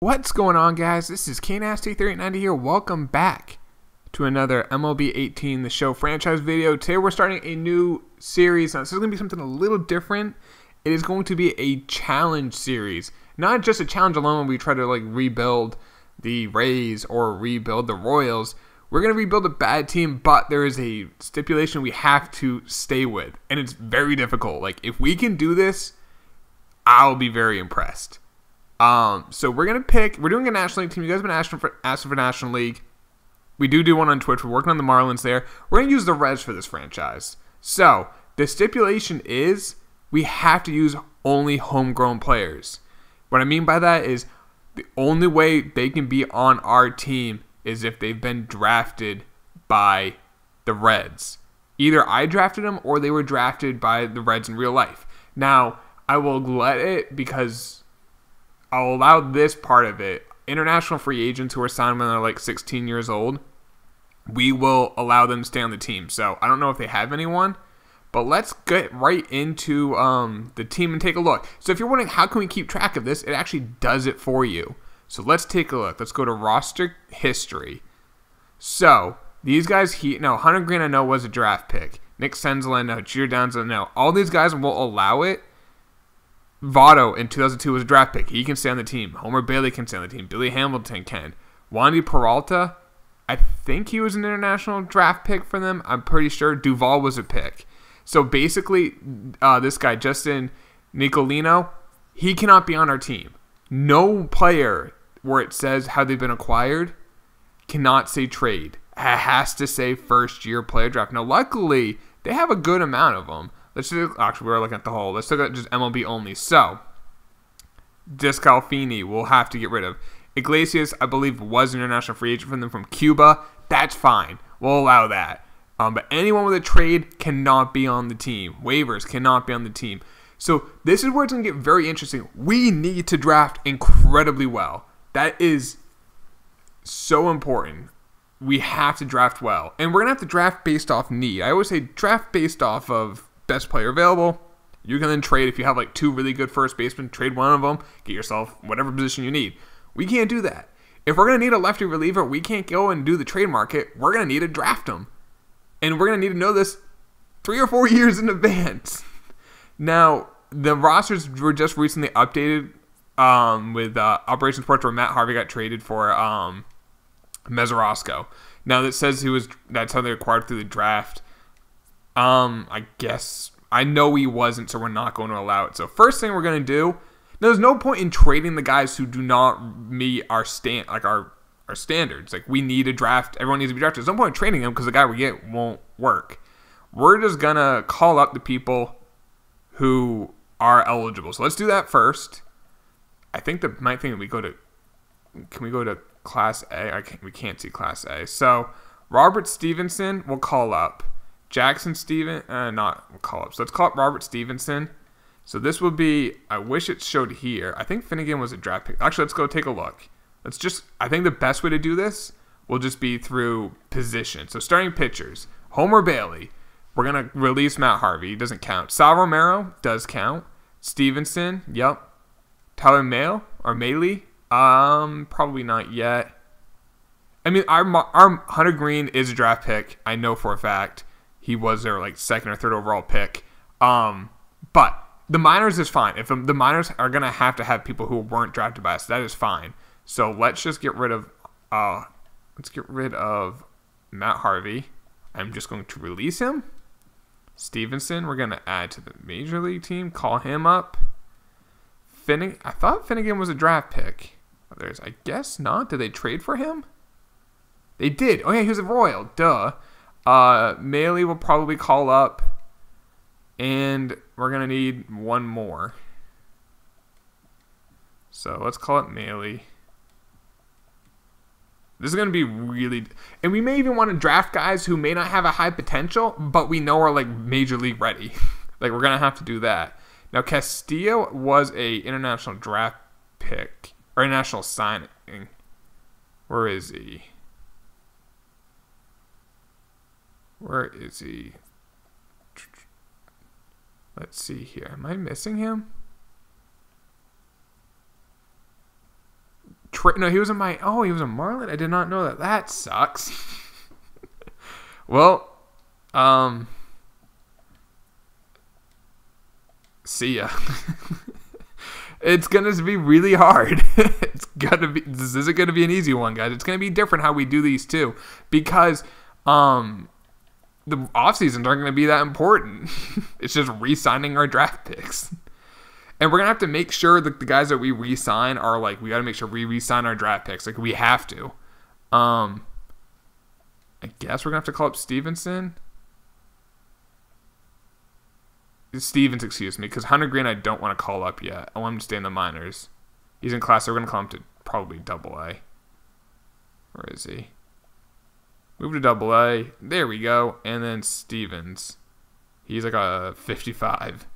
What's going on, guys? This is KNasty3890 here. Welcome back to another MLB 18 The Show franchise video. Today we're starting a new series. Now, this is going to be something a little different. It is going to be a challenge series. Not just a challenge alone when we try to rebuild the Rays or rebuild the Royals. We're going to rebuild a bad team, but there is a stipulation we have to stay with. And it's very difficult. If we can do this, I'll be very impressed. So we're doing a National League team. You guys have been asking for National League. We do one on Twitch. We're working on the Marlins there. We're going to use the Reds for this franchise. So the stipulation is we have to use only homegrown players. What I mean by that is the only way they can be on our team is if they've been drafted by the Reds. Either I drafted them or they were drafted by the Reds in real life. Now, I will let it because I'll allow this part of it. International free agents who are signed when they're 16 years old, we will allow them to stay on the team. So I don't know if they have anyone, but let's get right into the team and take a look. So if you're wondering how can we keep track of this, it actually does it for you. So let's take a look. Let's go to roster history. So these guys, Hunter Green I know was a draft pick. Nick Senzel I know. Giordano I know. All these guys will allow it. Votto in 2002 was a draft pick. He can stay on the team. Homer Bailey can stay on the team. Billy Hamilton can. Wandy Peralta, I think he was an international draft pick for them. I'm pretty sure Duvall was a pick. So basically, this guy, Justin Nicolino, he cannot be on our team. No player where it says how they've been acquired cannot say trade. It has to say first-year player draft. Now, luckily, they have a good amount of them. Actually, we're looking at the whole. Let's look at just MLB only. So, Descalfini we'll have to get rid of. Iglesias, I believe, was an international free agent from them from Cuba. That's fine. We'll allow that. But anyone with a trade cannot be on the team. Waivers cannot be on the team. So, this is where it's going to get very interesting. We need to draft incredibly well. That is so important. We have to draft well. And we're going to have to draft based off need. I always say draft based off of best player available. You can then trade if you have two really good first basemen, trade one of them, get yourself whatever position you need. We can't do that. If we're going to need a lefty reliever, we can't go and do the trade market. We're going to need to draft them. And we're going to need to know this 3 or 4 years in advance. Now, the rosters were just recently updated with Operation Sports where Matt Harvey got traded for Mesorosco. Now, that says that's how they acquired through the draft. I guess I know he wasn't, so we're not going to allow it. So first thing we're going to do, there's no point in trading the guys who do not meet our our standards. We need to draft. Everyone needs to be drafted. There's no point in trading them because the guy we get won't work. We're just gonna call up the people who are eligible. So let's do that first. I think we go to. Can we go to Class A? We can't see Class A. So Robert Stevenson we'll call up. Jackson Steven, we'll call up. So let's call up Robert Stevenson. So this will be, I wish it showed here. I think Finnegan was a draft pick. Actually, let's go take a look. I think the best way to do this will just be through position. So starting pitchers, Homer Bailey. We're going to release Matt Harvey. He doesn't count. Sal Romero does count. Stevenson, yep. Tyler Mahle or Maley, probably not yet. I mean, our Hunter Green is a draft pick. I know for a fact. He was their second or third overall pick. But the minors is fine. If the minors are going to have people who weren't drafted by us, that is fine. So let's just get rid of Matt Harvey. I'm just going to release him. Stevenson, we're going to add to the major league team. Call him up. I thought Finnegan was a draft pick. I guess not. Did they trade for him? They did. Oh yeah, he was a Royal. Duh. Maley will probably call up, and we're going to need one more. So let's call it Maley. This is going to be really... And we may even want to draft guys who may not have a high potential, but we know are major league ready. We're going to have to do that. Now, Castillo was a international draft pick, or international signing. Where is he? Let's see here. Am I missing him? No, he was in my. Oh, he was a Marlin. I did not know that. That sucks. Well, see ya. It's gonna be really hard. This isn't gonna be an easy one, guys. It's gonna be different how we do these too, because the off seasons aren't gonna be that important. It's just re-signing our draft picks, and we're gonna have to make sure that the guys that we re-sign are like, we gotta make sure we re-sign our draft picks. Like, we have to. I guess we're gonna have to call up Stevens, excuse me, because Hunter Green I don't want to call up yet. I want him to stay in the minors. He's in class, so we're going to call him to probably AA. Where is he? Move to AA. There we go. And then Stevens. He's like a 55.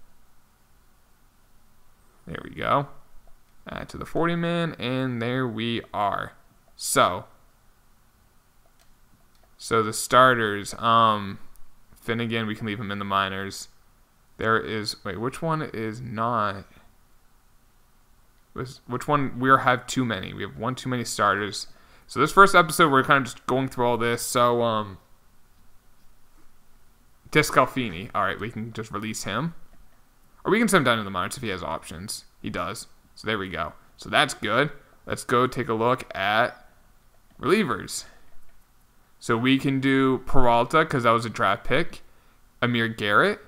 There we go. Add to the 40-man, and there we are. So the starters, Finnegan, we can leave him in the minors. There is, wait, which one is not? Which one? We have too many. We have one too many starters. So this first episode, we're kind of just going through all this. So, Descalfini. All right, we can just release him. Or we can send him down to the minors if he has options. He does. So there we go. So that's good. Let's go take a look at relievers. So we can do Peralta, because that was a draft pick. Amir Garrett.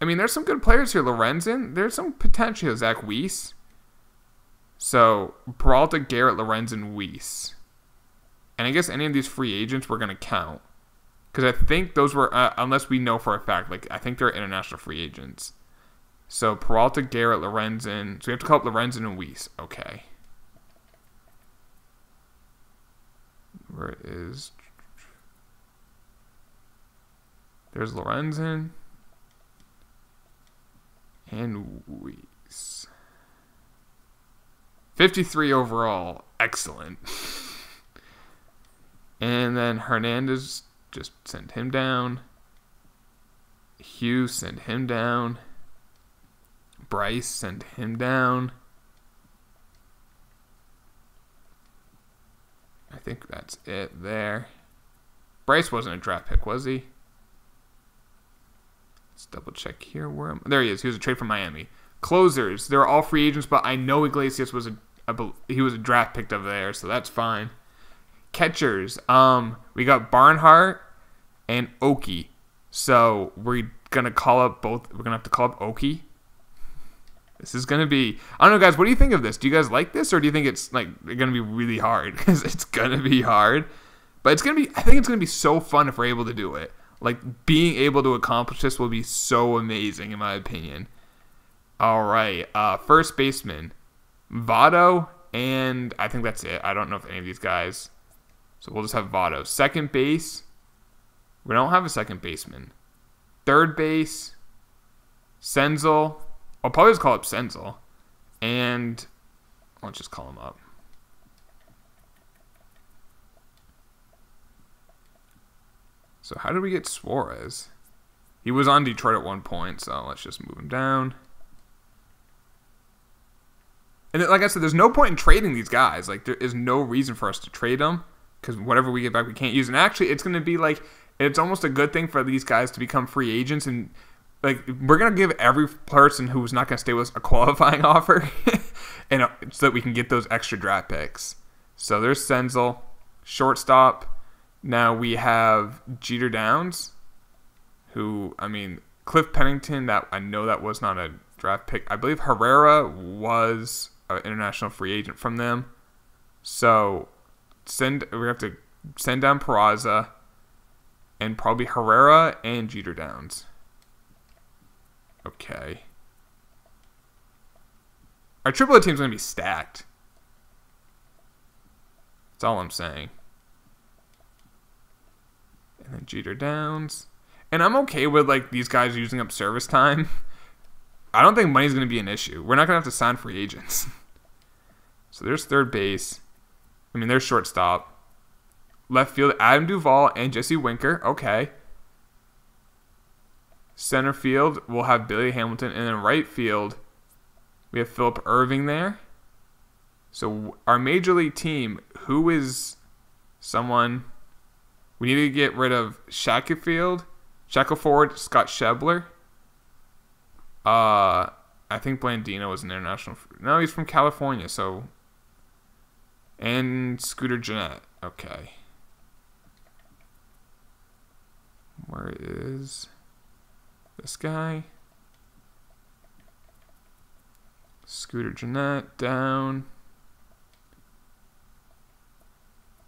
I mean, there's some good players here. Lorenzen. There's some potential. Zach Weiss. So, Peralta, Garrett, Lorenzen, Weiss. And I guess any of these free agents we're going to count. Because I think those were, unless we know for a fact, like, I think they're international free agents. So, Peralta, Garrett, Lorenzen. So, we have to call up Lorenzen and Weiss. Okay. Where is... There's Lorenzen. And Weiss. 53 overall. Excellent. And then Hernandez, just send him down. Hughes, send him down. Bryce, send him down. I think that's it there. Bryce wasn't a draft pick, was he? Let's double check here. There he is. He was a trade from Miami. Closers. They're all free agents, but I know Iglesias was he was a draft pick over there, so that's fine. Catchers. We got Barnhart and Oki. So we're gonna call up both. We're gonna have to call up Oki. This is gonna be. I don't know, guys. What do you think of this? Do you guys like this, or do you think it's like gonna be really hard? Because it's gonna be hard, but it's gonna be. I think it's gonna be so fun if we're able to do it. Like, being able to accomplish this will be so amazing, in my opinion. All right, first baseman, Votto, and I think that's it. I don't know if any of these guys. So we'll just have Votto. Second base, we don't have a second baseman. Third base, Senzel. I'll probably just call up Senzel. And let's just call him up. So how did we get Suarez? He was on Detroit at one point, so let's just move him down. And like I said, there's no point in trading these guys. Like, there is no reason for us to trade them, because whatever we get back, we can't use. And actually, it's going to be like, it's almost a good thing for these guys to become free agents. And like, we're going to give every person who's not going to stay with us a qualifying offer, and so that we can get those extra draft picks. So there's Senzel, shortstop. Now we have Jeter Downs, who, I mean, Cliff Pennington, that I know that was not a draft pick. I believe Herrera was an international free agent from them. So we have to send down Peraza and probably Herrera and Jeter Downs. Okay. Our AAA team's going to be stacked. That's all I'm saying. And then Jeter Downs. And I'm okay with, like, these guys using up service time. I don't think money's going to be an issue. We're not going to have to sign free agents. So there's third base. I mean, there's shortstop. Left field, Adam Duvall and Jesse Winker. Okay. Center field, we'll have Billy Hamilton. And then right field, we have Philip Irving there. So our major league team, who is someone... We need to get rid of Shackelford, Scott Schebler. I think Blandino was an international... No, he's from California, so... And Scooter Gennett. Okay. Where is this guy? Scooter Gennett down.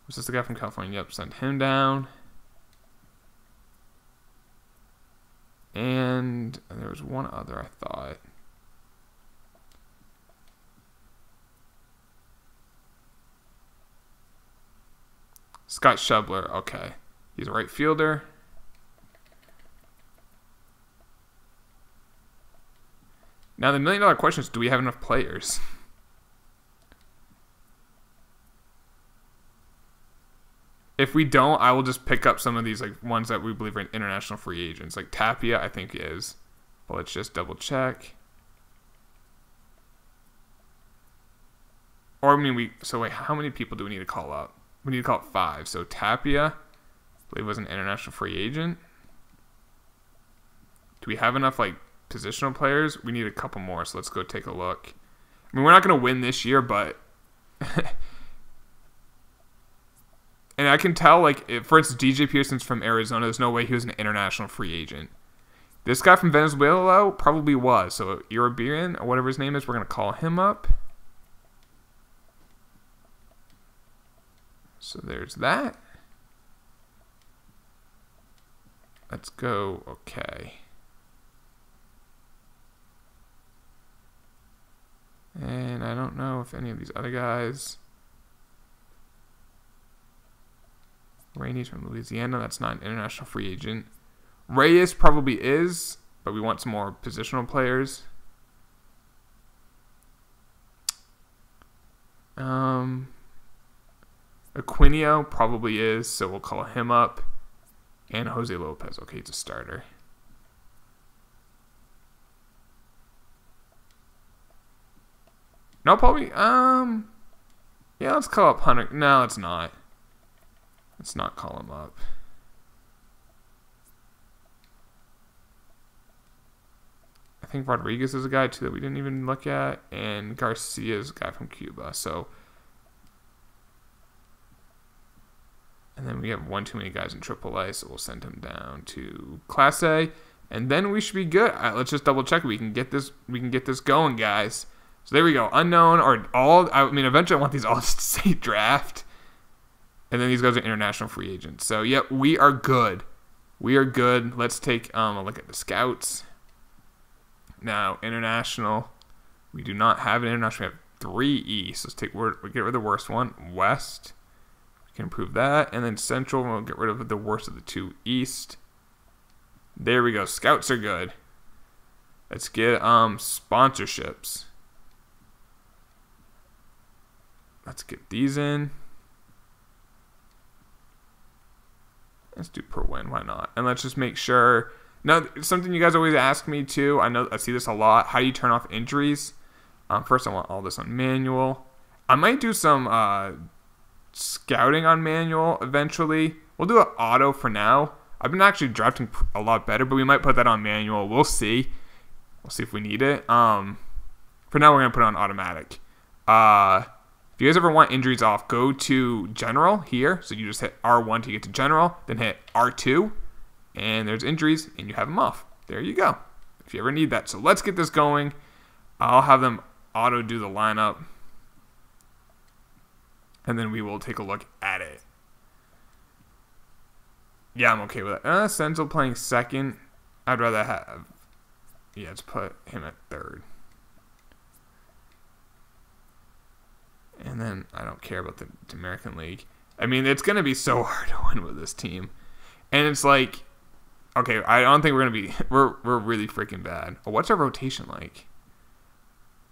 Was this the guy from California? Yep, send him down. And there was one other, I thought. Scott Schebler, okay. He's a right fielder. Now the $1 million question is, do we have enough players? If we don't, I will just pick up some of these like ones that we believe are international free agents. Like Tapia, I think is. But let's just double check. Or I mean, so wait, how many people do we need to call up? We need to call up 5. So Tapia, I believe, was an international free agent. Do we have enough like positional players? We need a couple more, so let's go take a look. I mean, we're not going to win this year, but... And I can tell, like, for instance, DJ Pearson's from Arizona. There's no way he was an international free agent. This guy from Venezuela, though, probably was. So, Iribian, or whatever his name is, we're going to call him up. So, there's that. Let's go. Okay. And I don't know if any of these other guys... Rainey's from Louisiana. That's not an international free agent. Reyes probably is, but we want some more positional players. Aquinio probably is, so we'll call him up. And Jose Lopez. Okay, he's a starter. No, probably. Yeah, let's call up Hunter. No, let's not. Let's not call him up. I think Rodriguez is a guy, too, that we didn't even look at. And Garcia is a guy from Cuba. So, and then we have one too many guys in AAA, so we'll send him down to Class A. And then we should be good. All right, let's just double check. We can get this going, guys. So there we go. Unknown or all. I mean, eventually I want these all to say draft. And then these guys are international free agents. So, yep, we are good. We are good. Let's take a look at the scouts. Now, international. We do not have an international. We have 3 East. Let's get rid of the worst one. West. We can improve that. And then Central, we'll get rid of the worst of the 2 East. There we go. Scouts are good. Let's get sponsorships. Let's get these in. Let's do per win. Why not? And let's just make sure. Now, something you guys always ask me too. I know I see this a lot. How do you turn off injuries? First, I want all this on manual. I might do some scouting on manual eventually. We'll do it auto for now. I've been actually drafting a lot better, but we might put that on manual. We'll see. We'll see if we need it. For now, we're gonna put it on automatic. If you guys ever want injuries off, go to General here. So you just hit R1 to get to General, then hit R2, and there's injuries, and you have them off. There you go. If you ever need that. So let's get this going. I'll have them auto do the lineup, and then we will take a look at it. Yeah, I'm okay with that. Senzel playing second. I'd rather have... Yeah, let's put him at third. And then I don't care about the American League. I mean, it's going to be so hard to win with this team. And it's like, okay, I don't think we're going to be... We're really freaking bad. Oh, what's our rotation like?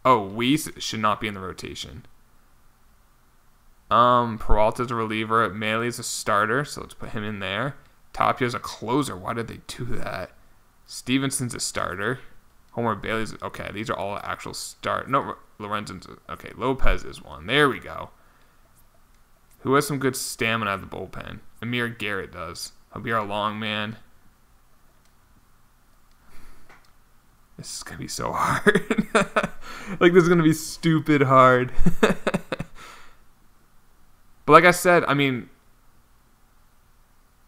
Oh, we should not be in the rotation. Peralta's a reliever. Maley's a starter, so let's put him in there. Tapia's a closer. Why did they do that? Stevenson's a starter. Homer Bailey's okay. These are all actual start. No, Lorenzen's okay. Lopez is one. There we go. Who has some good stamina at the bullpen? Amir Garrett does. He'll be our long man. This is gonna be so hard. Like, this is gonna be stupid hard. But like I said, I mean,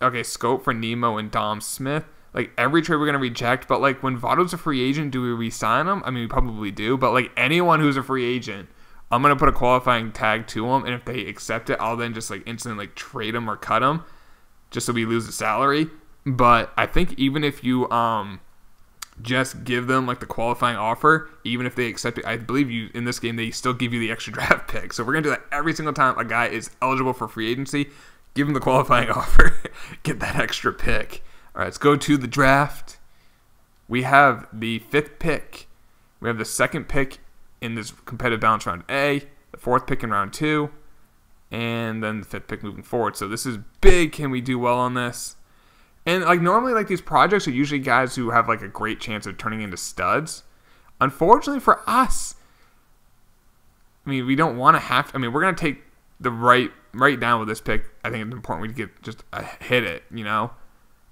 okay, scope for Nemo and Dom Smith. Like, every trade we're going to reject, but, like, when Votto's a free agent, do we re-sign him? I mean, we probably do, but, like, anyone who's a free agent, I'm going to put a qualifying tag to them, and if they accept it, I'll then just, like, instantly, like, trade them or cut them, just so we lose the salary. But I think even if you just give them, like, the qualifying offer, even if they accept it, I believe you in this game, they still give you the extra draft pick. So we're going to do that every single time a guy is eligible for free agency. Give him the qualifying offer. Get that extra pick. All right, let's go to the draft. We have the 5th pick. We have the 2nd pick in this competitive balance round A, the 4th pick in round 2, and then the 5th pick moving forward. So this is big. Can we do well on this? And like normally, like these projects are usually guys who have like a great chance of turning into studs. Unfortunately for us, I mean, we don't want to have to, I mean, we're going to take the right down with this pick. I think it's important we get just hit it, you know?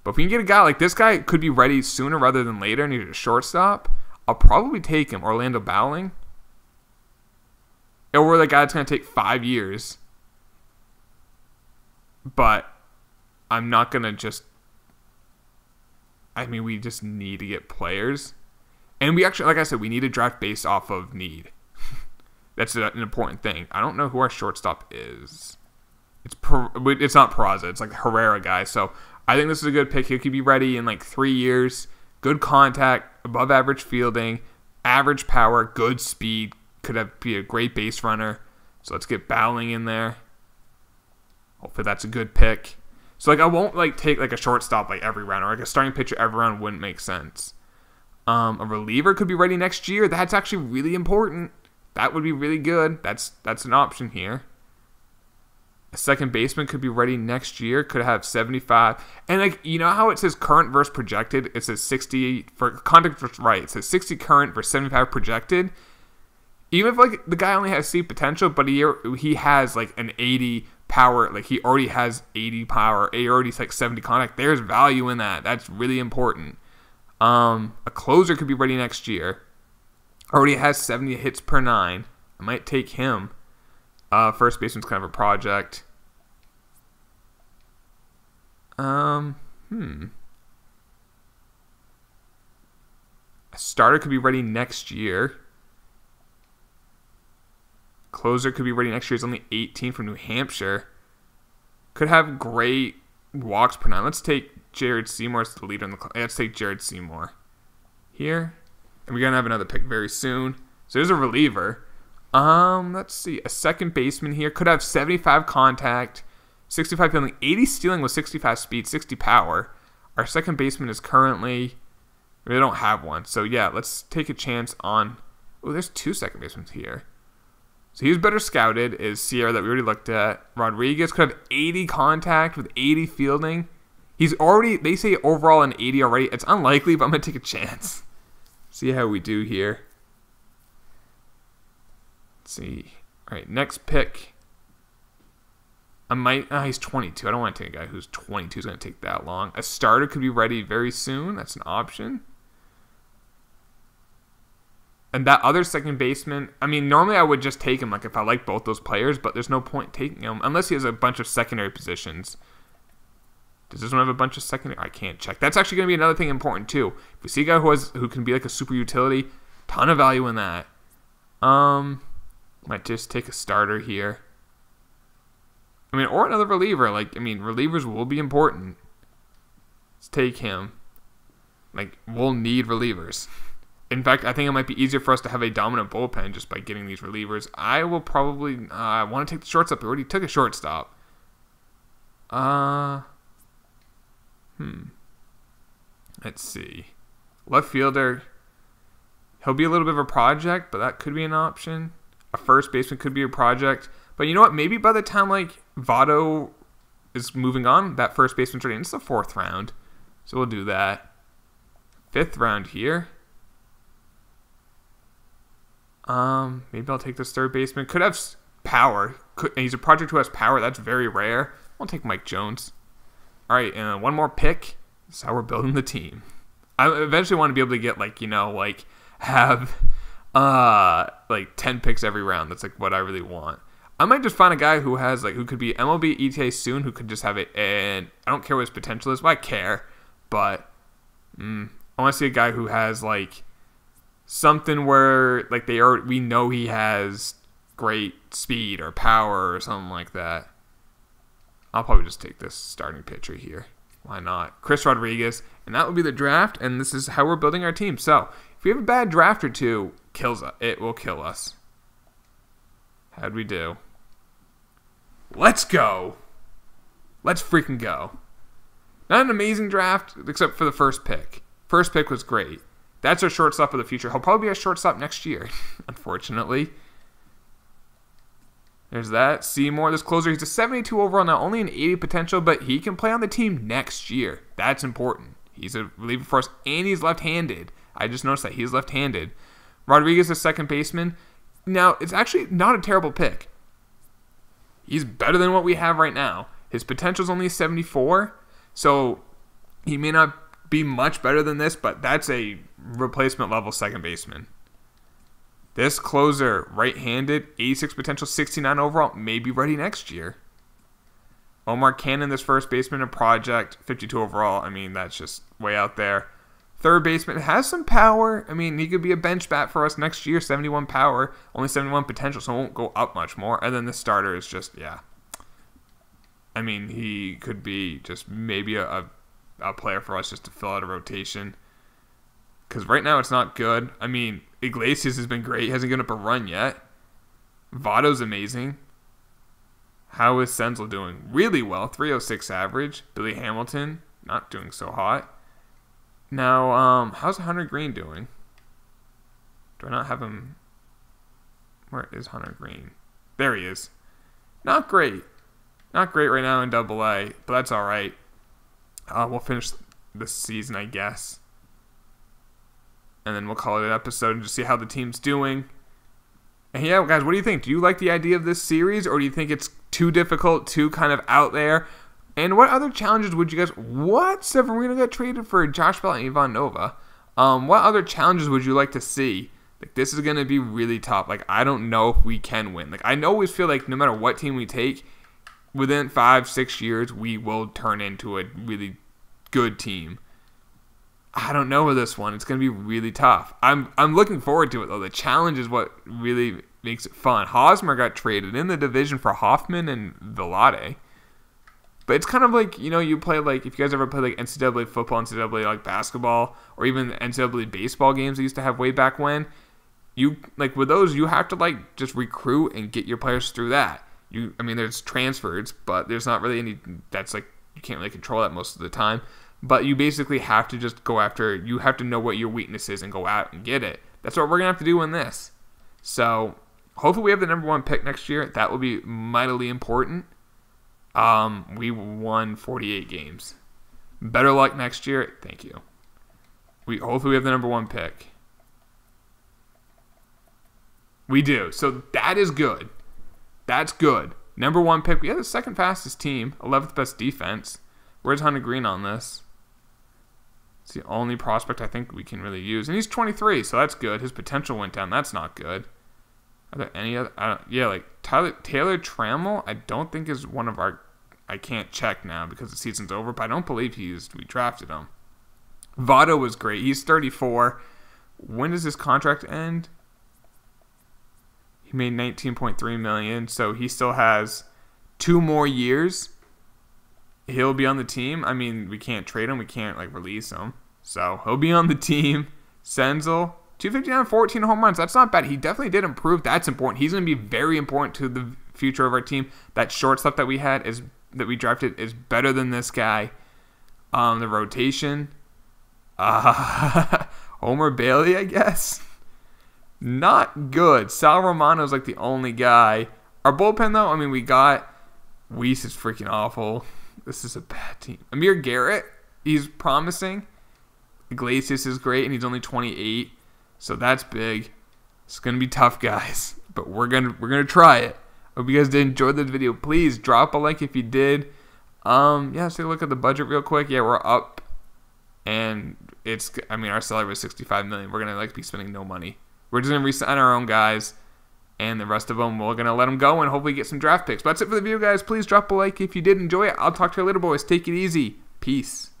But if we can get a guy like this guy could be ready sooner rather than later, needed a shortstop, I'll probably take him. Orlando Bowling. Or we're the guy that's going to take 5 years. But I'm not going to just, I mean, we just need to get players. And we actually, like I said, we need to draft based off of need. That's an important thing. I don't know who our shortstop is. It's not Peraza. It's like the Herrera guy. So I think this is a good pick. He could be ready in like 3 years. Good contact, above average fielding, average power, good speed. Could be a great base runner. So let's get Bowling in there. Hopefully that's a good pick. So like I won't like take like a shortstop like every round, or like a starting pitcher every round wouldn't make sense. A reliever could be ready next year. That's actually really important. That would be really good. That's an option here. A second baseman could be ready next year. Could have 75. And like, you know how it says current versus projected? It says 60 for contact versus right. It says 60 current versus 75 projected. Even if like the guy only has C potential, but he has like an 80 power, like he already has 80 power, he already's like 70 contact. There's value in that. That's really important. A closer could be ready next year. Already has 70 hits per 9. I might take him. First baseman's kind of a project. A starter could be ready next year. Closer could be ready next year. He's only 18 from New Hampshire. Could have great walks per 9. Let's take Jared Seymour as the leader in the class. Let's take Jared Seymour here. And we're going to have another pick very soon. So there's a reliever. Let's see. A second baseman here. Could have 75 contact, 65 fielding, 80 stealing with 65 speed, 60 power. Our second baseman is currently, we don't have one. So yeah, let's take a chance on, oh, there's 2 second basemen here. So he's better scouted is Sierra that we already looked at. Rodriguez could have 80 contact with 80 fielding. He's already, they say overall an 80 already. It's unlikely, but I'm going to take a chance. See how we do here. Let's see. All right, next pick. He's 22. I don't want to take a guy who's 22 is going to take that long. A starter could be ready very soon. That's an option. And that other second baseman, I mean, normally I would just take him like if I like both those players, but there's no point taking him unless he has a bunch of secondary positions. Does this one have a bunch of secondary? I can't check. That's actually going to be another thing important too. If we see a guy who can be like a super utility, ton of value in that. Might just take a starter here. I mean, or another reliever. Like, I mean, relievers will be important. Let's take him. Like, we'll need relievers. In fact, I think it might be easier for us to have a dominant bullpen just by getting these relievers. I will probably I want to take the shortstop. I already took a shortstop. Let's see. Left fielder. He'll be a little bit of a project, but that could be an option. A first baseman could be a project. But you know what? Maybe by the time like Votto is moving on, that first baseman's ready. It's the 4th round. So we'll do that. 5th round here. Maybe I'll take this third baseman. Could have power. And he's a project who has power. That's very rare. I'll take Mike Jones. All right, and one more pick. This is how we're building the team. I eventually want to be able to get have 10 picks every round. That's like what I really want. I might just find a guy who has who could be MLB ETA soon, who could just have it, and I don't care what his potential is. Well, I care, but I want to see a guy who has something where we know he has great speed or power or something like that. I'll probably just take this starting pitcher here. Why not? Chris Rodriguez. And that will be the draft, and this is how we're building our team. So, if we have a bad draft or two, it will kill us. How'd we do? Let's go. Let's freaking go. Not an amazing draft, except for the first pick. First pick was great. That's our shortstop of the future. He'll probably be our shortstop next year, unfortunately. There's that. Seymour, this closer, he's a 72 overall, not only an 80 potential, but he can play on the team next year. That's important. He's a reliever for us, and he's left-handed. I just noticed that he's left-handed. Rodriguez is second baseman. Now, it's actually not a terrible pick. He's better than what we have right now. His potential is only 74, so he may not be much better than this, but that's a replacement-level second baseman. This closer, right-handed, 86 potential, 69 overall, may be ready next year. Omar Cannon, this first baseman, a project, 52 overall. I mean, that's just way out there. Third baseman has some power. I mean, he could be a bench bat for us next year, 71 power, only 71 potential, so it won't go up much more. And then the starter is just, yeah. I mean, he could be just maybe a player for us just to fill out a rotation. Because right now it's not good. I mean, Iglesias has been great. He hasn't given up a run yet. Votto's amazing. How is Senzel doing? Really well. 306 average. Billy Hamilton, not doing so hot. Now, how's Hunter Green doing? Do I not have him? Where is Hunter Green? There he is. Not great. Not great right now in Double-A, but that's all right. We'll finish this season, I guess. And then we'll call it an episode and just see how the team's doing. And yeah, guys, what do you think? Do you like the idea of this series, or do you think it's too difficult, too kind of out there? And what other challenges would you guys... What? Severino got traded for Josh Bell and Ivan Nova. What other challenges would you like to see? This is going to be really tough. I don't know if we can win. I always feel like no matter what team we take, within 5-6 years, we will turn into a really good team. I don't know with this one. It's going to be really tough. I'm looking forward to it, though. The challenge is what really makes it fun. Hosmer got traded in the division for Hoffman and Velade. But it's kind of like, you play if you guys ever play NCAA football, NCAA basketball, or even NCAA baseball games they used to have way back when. You with those, you have to just recruit and get your players through that. There's transfers, but there's not really any. That's you can't really control that most of the time. But you basically have to just go after. You have to know what your weakness is and go out and get it. That's what we're gonna have to do in this. So hopefully we have the number 1 pick next year. That will be mightily important. We won 48 games. Better luck next year. Thank you. Hopefully we have the number 1 pick. We do. So that is good. That's good. Number 1 pick. We have the second fastest team. 11th best defense. Where's Hunter Green on this? It's the only prospect I think we can really use. And he's 23, so that's good. His potential went down. That's not good. Are there any other? Taylor Trammell, I don't think is one of our... I can't check now because the season's over, but I don't believe we drafted him. Votto was great. He's 34. When does his contract end? He made $19.3 million, so he still has 2 more years. He'll be on the team. We can't trade him. We can't release him. So he'll be on the team. Senzel, 259, 14 home runs. That's not bad. He definitely did improve. That's important. He's going to be very important to the future of our team. That shortstop that we drafted is better than this guy. The rotation. Homer Bailey, I guess. Not good. Sal Romano's the only guy. Our bullpen, though, we got... Weiss is freaking awful. This is a bad team. Amir Garrett, he's promising. Iglesias is great, and he's only 28, so that's big. It's gonna be tough, guys, but we're gonna try it. Hope you guys did enjoy this video. Please drop a like if you did. Yeah, let's take a look at the budget real quick. Yeah, we're up, and our salary was $65 million. We're gonna be spending no money. We're just gonna resign our own guys, and the rest of them we're gonna let them go and hopefully get some draft picks. But that's it for the video, guys. Please drop a like if you did enjoy it. I'll talk to you later, boys. Take it easy. Peace.